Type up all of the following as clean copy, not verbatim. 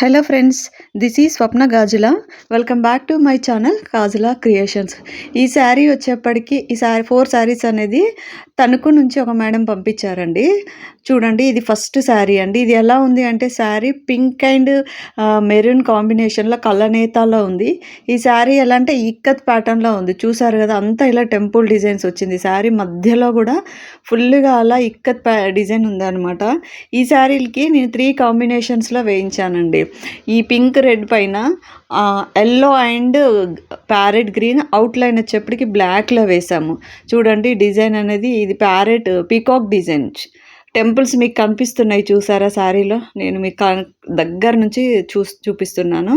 Hello friends, this is Swapna Gajula. Welcome back to my channel Gajula creations. ఈ శారీ వచ్చేప్పటికి ఈ శారీ 4 శారీస్ అనేది తణుకు నుంచి ఒక మేడం పంపించారండి. చూడండి, ఇది ఫస్ట్ శారీ అండి. ఇది ఎలా ఉంది అంటే శారీ పింక్ అండ్ మెరూన్ కాంబినేషన్లో కలనేతాలో ఉంది. ఈ శారీ ఎలా అంటే ఇక్కత్ ప్యాటర్న్లో ఉంది. చూసారు కదా, అంతా ఇలా టెంపుల్ డిజైన్స్ వచ్చింది. శారీ మధ్యలో కూడా ఫుల్గా అలా ఇక్కత్ డిజైన్ ఉందన్నమాట. ఈ శారీలకి నేను 3 కాంబినేషన్స్లో వేయించానండి. ఈ పింక్ రెడ్ పైన yellow and parrot green outline వచ్చేప్పటికి బ్లాక్లో వేసాము. చూడండి, డిజైన్ అనేది ఇది ప్యారెట్ పీకాక్ డిజైన్. టెంపుల్స్ మీకు కనిపిస్తున్నాయి చూసారా శారీలో. నేను మీకు దగ్గర నుంచి చూపిస్తున్నాను.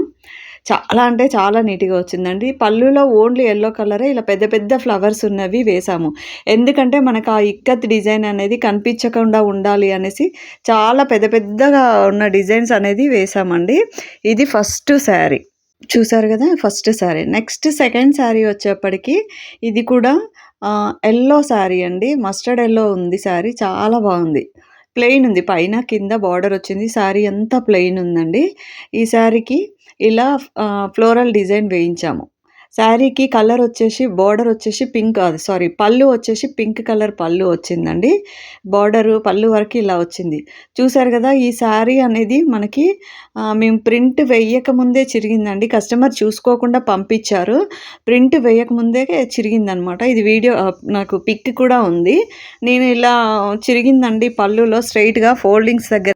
చాలా అంటే చాలా నీట్గా వచ్చిందండి. పళ్ళులో ఓన్లీ ఎల్లో కలరే ఇలా పెద్ద పెద్ద ఫ్లవర్స్ ఉన్నవి వేసాము. ఎందుకంటే మనకు ఆ ఇక్కత్ డిజైన్ అనేది కనిపించకుండా ఉండాలి అనేసి చాలా పెద్ద పెద్దగా ఉన్న డిజైన్స్ అనేది వేసామండి. ఇది ఫస్ట్ శారీ చూసారు కదా, first sari. Next second sari వచ్చేప్పటికి ఇది కూడా ఎల్లో శారీ అండి. మస్టర్డ్ ఎల్లో ఉంది శారీ. చాలా బాగుంది. ప్లెయిన్ ఉంది, పైన కింద బార్డర్ వచ్చింది. శారీ అంతా ప్లెయిన్ ఉందండి. ఈ శారీకి ఇలా ఫ్లోరల్ డిజైన్ వేయించాము. శారీకి కలర్ వచ్చేసి బార్డర్ వచ్చేసి పింక్, సారీ, పళ్ళు వచ్చేసి పింక్ కలర్ పళ్ళు వచ్చిందండి. బార్డరు పళ్ళు వరకు ఇలా వచ్చింది. చూసారు కదా, ఈ శారీ అనేది మనకి మేము ప్రింట్ వేయకముందే చిరిగిందండి. కస్టమర్ చూసుకోకుండా పంపించారు. ప్రింట్ వేయకముందే చిరిగిందనమాట. ఇది వీడియో నాకు పిక్ కూడా ఉంది. నేను ఇలా చిరిగిందండి పళ్ళులో స్ట్రైట్గా ఫోల్డింగ్స్ దగ్గర